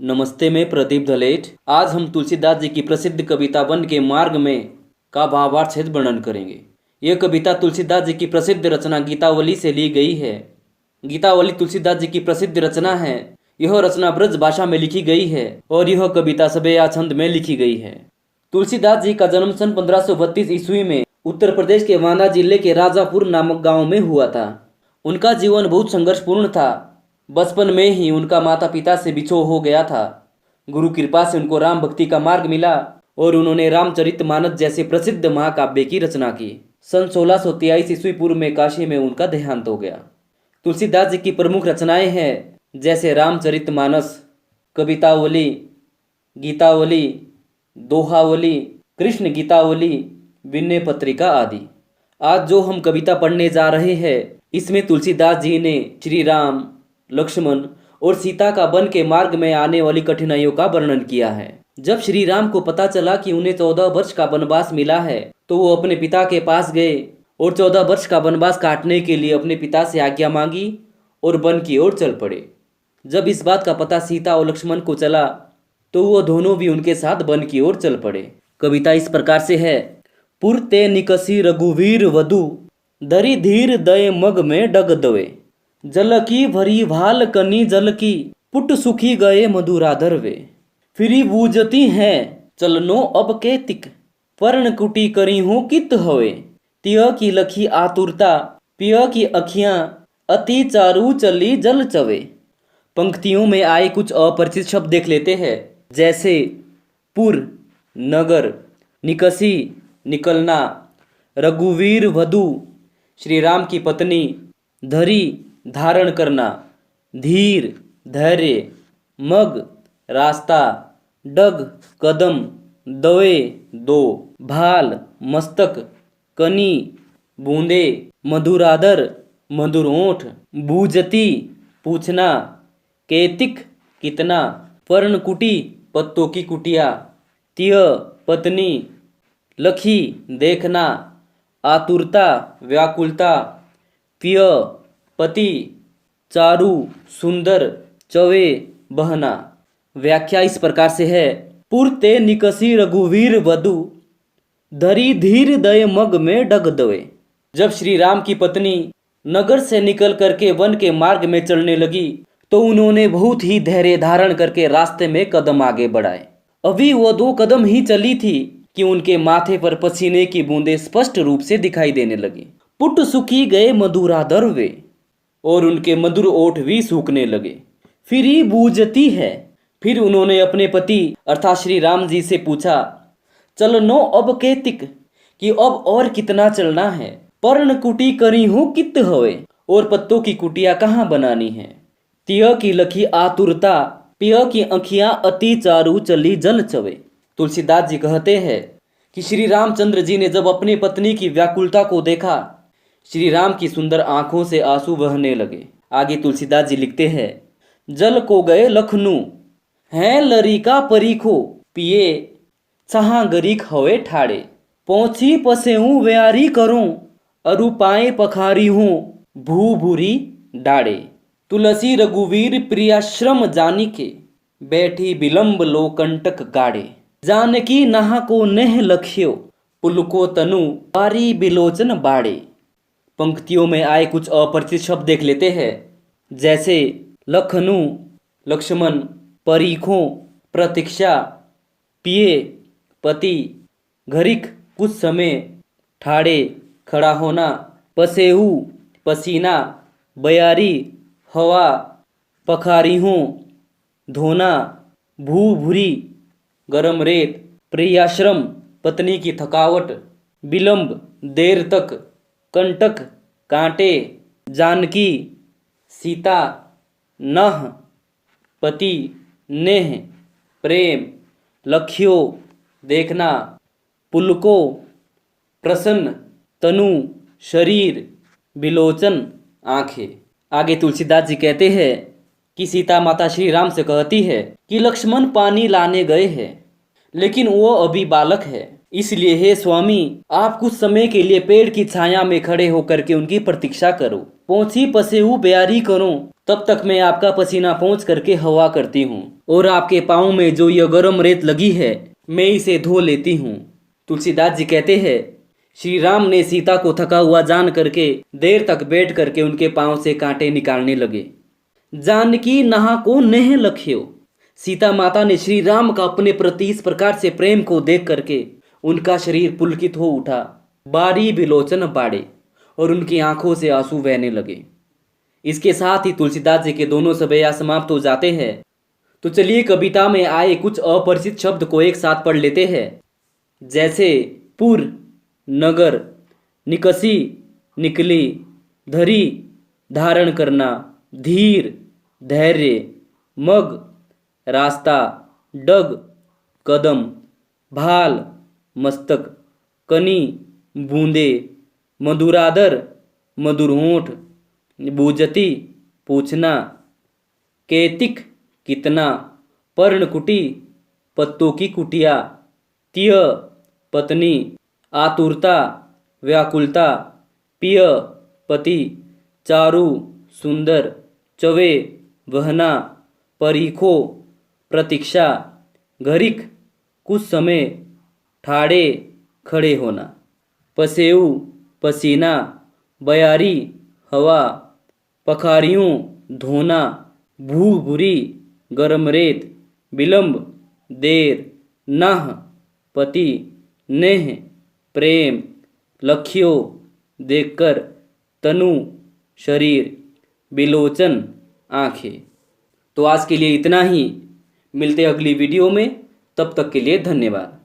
नमस्ते, मैं प्रदीप धलेट। आज हम तुलसीदास जी की प्रसिद्ध कविता वन के मार्ग में का भावार्थ सहित वर्णन करेंगे। यह कविता तुलसीदास जी की प्रसिद्ध रचना गीतावली से ली गई है। गीतावली तुलसीदास जी की प्रसिद्ध रचना है। यह रचना ब्रज भाषा में लिखी गई है और यह कविता सबेया छंद में लिखी गई है। तुलसीदास जी का जन्म सन 1532 ईस्वी में उत्तर प्रदेश के वांदा जिले के राजापुर नामक गांव में हुआ था। उनका जीवन बहुत संघर्षपूर्ण था। बचपन में ही उनका माता पिता से बिछोह हो गया था। गुरु कृपा से उनको राम भक्ति का मार्ग मिला और उन्होंने रामचरितमानस जैसे प्रसिद्ध महाकाव्य की रचना की। सन 1623 ईस्वी पूर्व में काशी में उनका देहांत हो गया। तुलसीदास जी की प्रमुख रचनाएं हैं जैसे रामचरितमानस, कवितावली, गीतावली, दोहावली, कृष्ण गीतावली, विनय पत्रिका आदि। आज जो हम कविता पढ़ने जा रहे हैं इसमें तुलसीदास जी ने श्री राम, लक्ष्मण और सीता का वन के मार्ग में आने वाली कठिनाइयों का वर्णन किया है। जब श्री राम को पता चला कि उन्हें 14 वर्ष का वनवास मिला है तो वो अपने पिता के पास गए और 14 वर्ष का वनवास काटने के लिए अपने पिता से आज्ञा मांगी और वन की ओर चल पड़े। जब इस बात का पता सीता और लक्ष्मण को चला तो वो दोनों भी उनके साथ वन की ओर चल पड़े। कविता इस प्रकार से है। पुर ते निकसी रघुवीर वधु, धरी धीर दय मग में डग दवे। जल की भरी भाल कनी जल की, पुट सुखी गए मधुराधर वे। फिरी बूझती हैं चलनो अब के तिक, पर्ण कुटी करी हूँ कित हवे। तिय की लखी आतुरता, पिय की अखियां, अति चारू चली जल चवे। पंक्तियों में आए कुछ अपरिचित शब्द देख लेते हैं जैसे पुर नगर, निकसी निकलना, रघुवीर वधु श्री राम की पत्नी, धरी धारण करना, धीर धैर्य, मग रास्ता, डग कदम, दवे दो, भाल मस्तक, कनी बूंदे, मधुराधर मधुर ओठ, बूझती पूछना, केतिक कितना, पर्णकुटी पत्तों की कुटिया, तिय पत्नी, लखी देखना, आतुरता व्याकुलता, पिय पति, चारु सुंदर, चवे बहना। व्याख्या इस प्रकार से है। पुरते निकसी रघुवीर वधु, धरी धीर दय मग में डग दवे। जब श्री राम की पत्नी नगर से निकल करके वन के मार्ग में चलने लगी तो उन्होंने बहुत ही धैर्य धारण करके रास्ते में कदम आगे बढ़ाए। अभी वो 2 कदम ही चली थी कि उनके माथे पर पसीने की बूंदें स्पष्ट रूप से दिखाई देने लगी। पुट सुखी गए मधुराधर वे, और उनके मधुर ओठ भी सूखने लगे। फिर ही बूझती है। फिर उन्होंने अपने पति अर्थात श्री राम जी से पूछा, चलनो अब के तिक, कि अब और कितना चलना है। पर्ण कुटी करी हूँ कित हवे, और पत्तों की कुटिया कहाँ बनानी है। तिय की लखी आतुरता, पिय की आँखियाँ अति चारू चली जल चवे। तुलसीदास जी कहते हैं कि श्री रामचंद्र जी ने जब अपनी पत्नी की व्याकुलता को देखा, श्री राम की सुंदर आंखों से आंसू बहने लगे। आगे तुलसीदास जी लिखते हैं, जल को गए लखनऊ, हैं लरिका परीखो, पिए छहा गरीक हवे ठाड़े। पहुँची पसेऊ व्यारी करूं, अरु पाए पखारी हूँ भू भूरी डाड़े। तुलसी रघुवीर प्रियाश्रम जानिके, बैठी विलंब लो कंटक गाड़े। जानकी नहा को नेह लख्यो, पुलको तनु बारी बिलोचन बाड़े। पंक्तियों में आए कुछ अपरिचित शब्द देख लेते हैं जैसे लखनऊ लक्ष्मण, परीखों प्रतीक्षा, पिए पति, घरिक कुछ समय, ठाड़े खड़ा होना, पसेहू पसीना, बयारी हवा, पखारी हूँ धोना, भू भूरी गरम रेत, प्रियाश्रम पत्नी की थकावट, विलंब देर तक, कंटक कांटे, जानकी सीता, नह पति, नेह प्रेम, लख्यो देखना, पुलको प्रसन्न, तनु शरीर, बिलोचन आंखें। आगे तुलसीदास जी कहते हैं कि सीता माता श्री राम से कहती है कि लक्ष्मण पानी लाने गए हैं लेकिन वो अभी बालक है, इसलिए हे स्वामी आप कुछ समय के लिए पेड़ की छाया में खड़े होकर के उनकी प्रतीक्षा करो। पहुंची पसेऊ ब्यारी करो, तब तक मैं आपका पसीना पोंछ करके हवा करती हूँ और आपके पाँव में जो यह गर्म रेत लगी है मैं इसे धो लेती हूँ। तुलसीदास जी कहते हैं, श्री राम ने सीता को थका हुआ जान करके देर तक बैठ करके उनके पाँव से कांटे निकालने लगे। जानकी नहा को नेह लख्यो। सीता माता ने श्री राम का अपने प्रति इस प्रकार से प्रेम को देख करके उनका शरीर पुलकित हो उठा, बारी बिलोचन बाड़े, और उनकी आंखों से आंसू बहने लगे। इसके साथ ही तुलसीदास जी के दोनों सवैया समाप्त हो जाते हैं। तो चलिए कविता में आए कुछ अपरिचित शब्द को एक साथ पढ़ लेते हैं। जैसे पुर, नगर, निकसी, निकली, धरी, धारण करना, धीर, धैर्य, मग, रास्ता, डग, कदम, भाल, मस्तक, कनी, बूंदे, मधुरादर, मधुर होंठ, बूजती, पूछना, कैतिक, कितना, पर्णकुटी, पत्तों की कुटिया, तिय, पत्नी, आतुरता, व्याकुलता, पिय, पति, चारु, सुंदर, चवे, वहना, परीखो, प्रतीक्षा, घरिक, कुछ समय, ठाड़े, खड़े होना, पसेऊ, पसीना, बयारी, हवा, पखारियों, धोना, भूख बुरी, गरम रेत, विलंब, देर, नाह, पति, नेह, प्रेम, लख्यो, देखकर, तनु, शरीर, बिलोचन, आंखें। तो आज के लिए इतना ही, मिलते अगली वीडियो में, तब तक के लिए धन्यवाद।